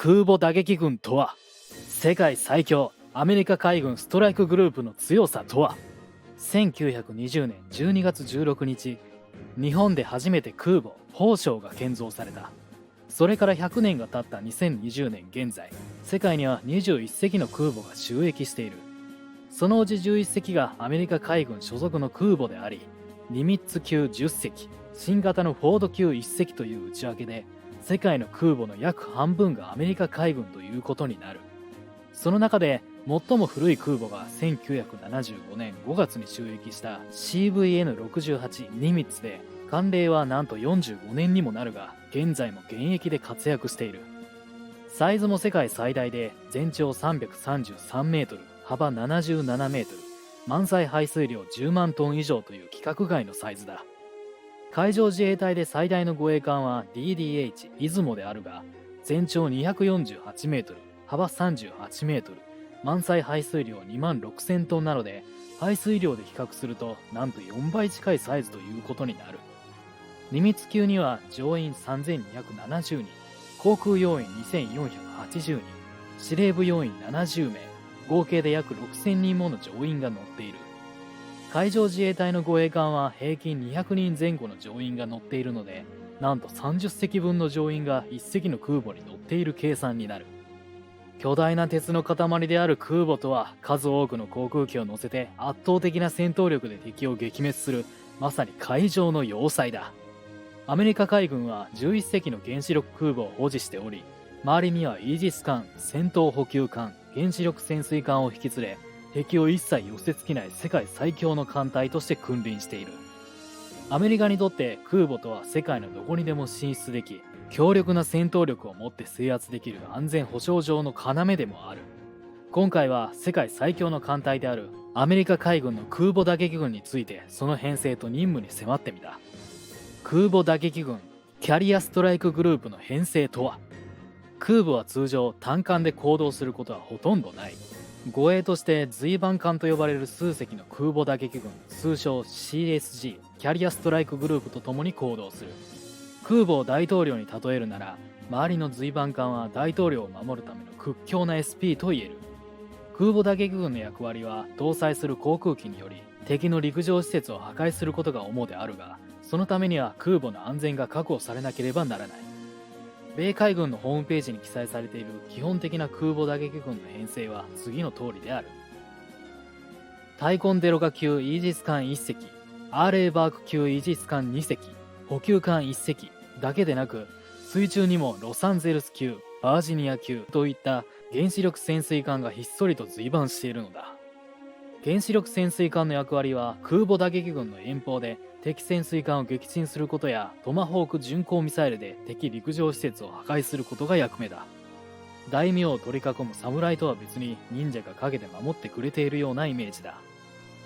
空母打撃群とは、世界最強アメリカ海軍ストライクグループの強さとは。1920年12月16日、日本で初めて空母宝生が建造された。それから100年が経った2020年現在、世界には21隻の空母が就役している。そのうち11隻がアメリカ海軍所属の空母であり、ニミッツ級10隻、新型のフォード級1隻という内訳で、世界の空母の約半分がアメリカ海軍ということになる。その中で最も古い空母が1975年5月に就役した CVN68 ニミッツで、艦齢はなんと45年にもなるが、現在も現役で活躍している。サイズも世界最大で、全長333メートル、幅77メートル、満載排水量10万トン以上という規格外のサイズだ。海上自衛隊で最大の護衛艦は DDH 出雲であるが、全長248メートル、幅38メートル、満載排水量2万6000トンなので、排水量で比較するとなんと4倍近いサイズということになる。ニミッツ級には乗員3270人、航空要員2480人、司令部要員70名、合計で約6000人もの乗員が乗っている。海上自衛隊の護衛艦は平均200人前後の乗員が乗っているので、なんと30隻分の乗員が1隻の空母に乗っている計算になる。巨大な鉄の塊である空母とは、数多くの航空機を乗せて圧倒的な戦闘力で敵を撃滅する、まさに海上の要塞だ。アメリカ海軍は11隻の原子力空母を保持しており、周りにはイージス艦、戦闘補給艦、原子力潜水艦を引き連れ、敵を一切寄せつけない世界最強の艦隊として君臨している。アメリカにとって空母とは世界のどこにでも進出でき、強力な戦闘力を持って制圧できる安全保障上の要でもある。今回は世界最強の艦隊であるアメリカ海軍の空母打撃群について、その編成と任務に迫ってみた。空母打撃群キャリアストライクグループの編成とは。空母は通常単艦で行動することはほとんどない。護衛として随伴艦と呼ばれる数隻の空母打撃群、通称 CSG キャリアストライクグループと共に行動する。空母を大統領に例えるなら、周りの随伴艦は大統領を守るための屈強な SP と言える。空母打撃群の役割は、搭載する航空機により敵の陸上施設を破壊することが主であるが、そのためには空母の安全が確保されなければならない。米海軍のホームページに記載されている基本的な空母打撃群の編成は次の通りである。タイコンデロガ級イージス艦1隻、アーレーバーク級イージス艦2隻、補給艦1隻だけでなく、水中にもロサンゼルス級、バージニア級といった原子力潜水艦がひっそりと随伴しているのだ。原子力潜水艦の役割は、空母打撃群の遠方で敵潜水艦を撃沈することや、トマホーク巡航ミサイルで敵陸上施設を破壊することが役目だ。大名を取り囲む侍とは別に、忍者が陰で守ってくれているようなイメージだ。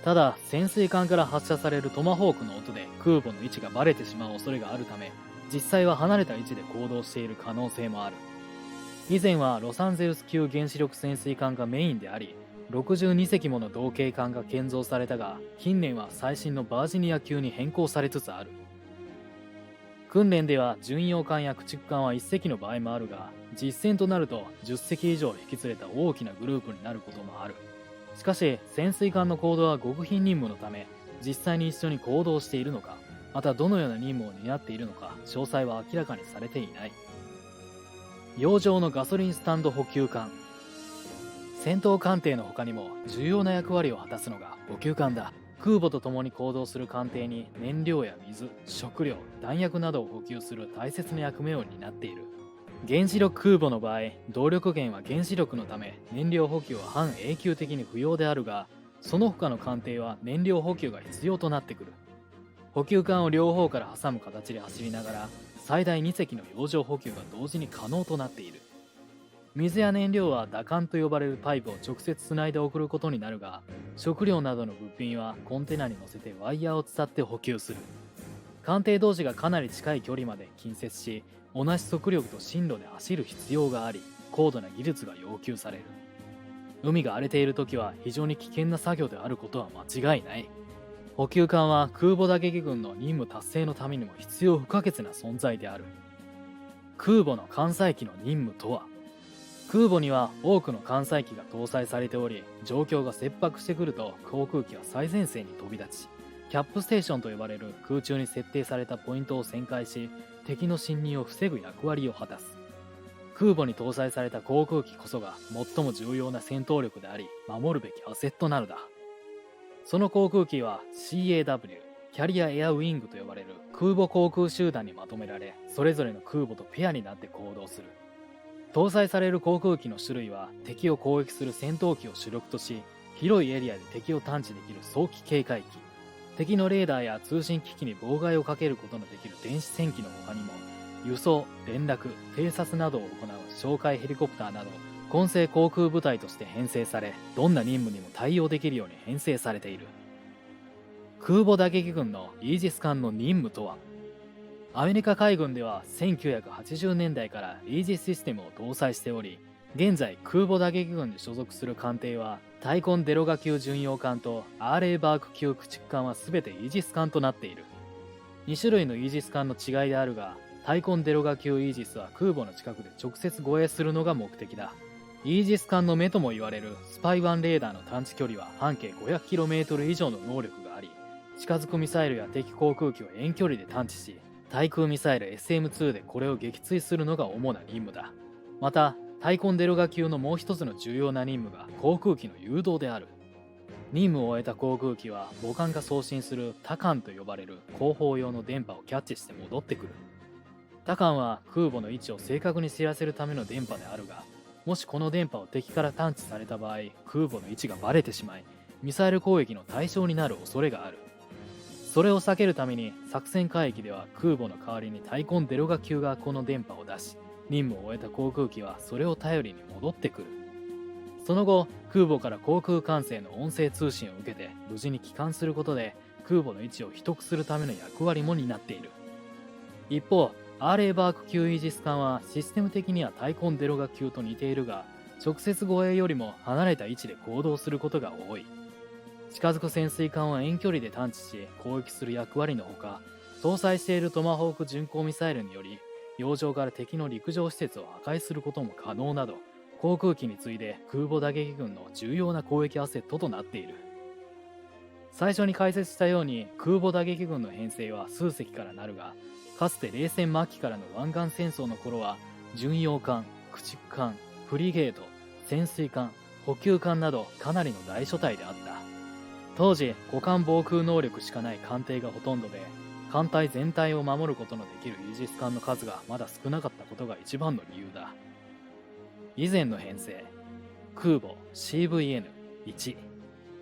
ただ、潜水艦から発射されるトマホークの音で空母の位置がバレてしまう恐れがあるため、実際は離れた位置で行動している可能性もある。以前はロサンゼルス級原子力潜水艦がメインであり、62隻もの同型艦が建造されたが、近年は最新のバージニア級に変更されつつある。訓練では巡洋艦や駆逐艦は1隻の場合もあるが、実戦となると10隻以上引き連れた大きなグループになることもある。しかし、潜水艦の行動は極秘任務のため、実際に一緒に行動しているのか、またどのような任務を担っているのか、詳細は明らかにされていない。洋上のガソリンスタンド補給艦。戦闘艦艇の他にも重要な役割を果たすのが補給艦だ。空母と共に行動する艦艇に燃料や水、食料、弾薬などを補給する大切な役目を担っている。原子力空母の場合、動力源は原子力のため燃料補給は半永久的に不要であるが、その他の艦艇は燃料補給が必要となってくる。補給艦を両方から挟む形で走りながら、最大2隻の洋上補給が同時に可能となっている。水や燃料は打艦と呼ばれるパイプを直接つないで送ることになるが、食料などの物品はコンテナに乗せてワイヤーを伝って補給する。艦艇同士がかなり近い距離まで近接し、同じ速力と進路で走る必要があり、高度な技術が要求される。海が荒れている時は非常に危険な作業であることは間違いない。補給艦は空母打撃群の任務達成のためにも必要不可欠な存在である。空母の艦載機の任務とは。空母には多くの艦載機が搭載されており、状況が切迫してくると航空機は最前線に飛び立ち、キャップステーションと呼ばれる空中に設定されたポイントを旋回し、敵の侵入を防ぐ役割を果たす。空母に搭載された航空機こそが最も重要な戦闘力であり、守るべきアセットなのだ。その航空機は CAW、キャリアエアウィングと呼ばれる空母航空集団にまとめられ、それぞれの空母とペアになって行動する。搭載される航空機の種類は敵を攻撃する戦闘機を主力とし、広いエリアで敵を探知できる早期警戒機、敵のレーダーや通信機器に妨害をかけることのできる電子戦機の他にも、輸送、連絡、偵察などを行う哨戒ヘリコプターなど、混成航空部隊として編成され、どんな任務にも対応できるように編成されている。空母打撃群のイージス艦の任務とは。アメリカ海軍では1980年代からイージスシステムを搭載しており、現在空母打撃群に所属する艦艇はタイコンデロガ級巡洋艦とアーレイバーク級駆逐艦は全てイージス艦となっている。2種類のイージス艦の違いであるが、タイコンデロガ級イージスは空母の近くで直接護衛するのが目的だ。イージス艦の目とも言われるスパイ1レーダーの探知距離は半径 500km 以上の能力があり、近づくミサイルや敵航空機を遠距離で探知し、対空ミサイル SM-2 でこれを撃墜するのが主な任務だ。また、タイコンデロガ級のもう一つの重要な任務が航空機の誘導である。任務を終えた航空機は母艦が送信するタカンと呼ばれる広報用の電波をキャッチして戻ってくる。タカンは空母の位置を正確に知らせるための電波であるが、もしこの電波を敵から探知された場合、空母の位置がバレてしまい、ミサイル攻撃の対象になる恐れがある。それを避けるために作戦海域では空母の代わりにタイコンデロガ級がこの電波を出し、任務を終えた航空機はそれを頼りに戻ってくる。その後、空母から航空管制の音声通信を受けて無事に帰還することで空母の位置を秘匿するための役割も担っている。一方、アーレイバーク級イージス艦はシステム的にはタイコンデロガ級と似ているが、直接護衛よりも離れた位置で行動することが多い。近づく潜水艦は遠距離で探知し攻撃する役割のほか、搭載しているトマホーク巡航ミサイルにより洋上から敵の陸上施設を破壊することも可能など、航空機に次いで空母打撃群の重要な攻撃アセットとなっている。最初に解説したように空母打撃群の編成は数隻からなるが、かつて冷戦末期からの湾岸戦争の頃は巡洋艦、駆逐艦、フリゲート、潜水艦、補給艦などかなりの大所帯であった。当時、互艦防空能力しかない艦艇がほとんどで、艦隊全体を守ることのできるイージス艦の数がまだ少なかったことが一番の理由だ。以前の編成、空母 CVN-1、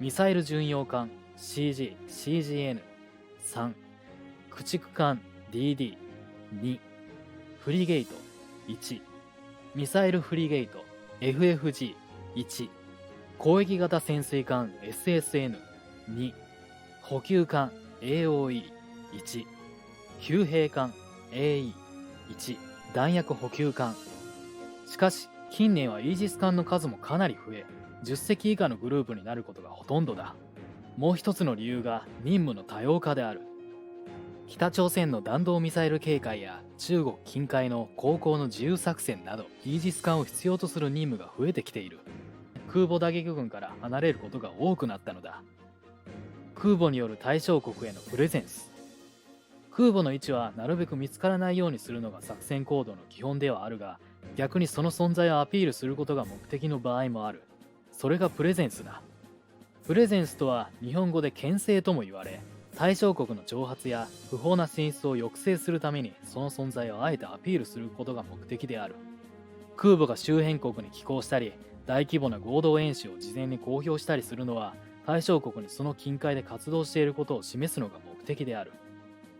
ミサイル巡洋艦 CG-CGN-3、駆逐艦 DD-2、フリゲート1、ミサイルフリゲート FFG-1、攻撃型潜水艦 SSN-2、補給艦 AOE-1、救兵艦 AE-1、弾薬補給艦。しかし、近年はイージス艦の数もかなり増え、10隻以下のグループになることがほとんどだ。もう一つの理由が任務の多様化である。北朝鮮の弾道ミサイル警戒や中国近海の航行の自由作戦など、イージス艦を必要とする任務が増えてきている。空母打撃群から離れることが多くなったのだ。空母による対象国へのプレゼンス。空母の位置はなるべく見つからないようにするのが作戦行動の基本ではあるが、逆にその存在をアピールすることが目的の場合もある。それがプレゼンスだ。プレゼンスとは日本語で牽制とも言われ、対象国の挑発や不法な進出を抑制するためにその存在をあえてアピールすることが目的である。空母が周辺国に寄港したり、大規模な合同演習を事前に公表したりするのは、対象国にその近海で活動していることを示すのが目的である。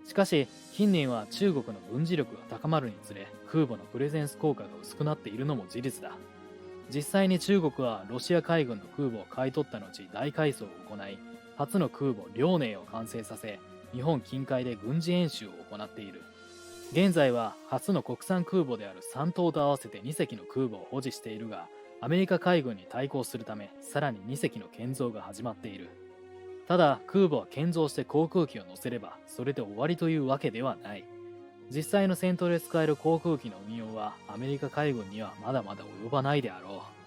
しかし、近年は中国の軍事力が高まるにつれ、空母のプレゼンス効果が薄くなっているのも事実だ。実際に中国はロシア海軍の空母を買い取った後大改装を行い、初の空母遼寧を完成させ、日本近海で軍事演習を行っている。現在は初の国産空母である3棟と合わせて2隻の空母を保持しているが、アメリカ海軍に対抗するためさらに2隻の建造が始まっている。ただ空母は建造して航空機を乗せればそれで終わりというわけではない。実際の戦闘で使える航空機の運用はアメリカ海軍にはまだまだ及ばないであろう。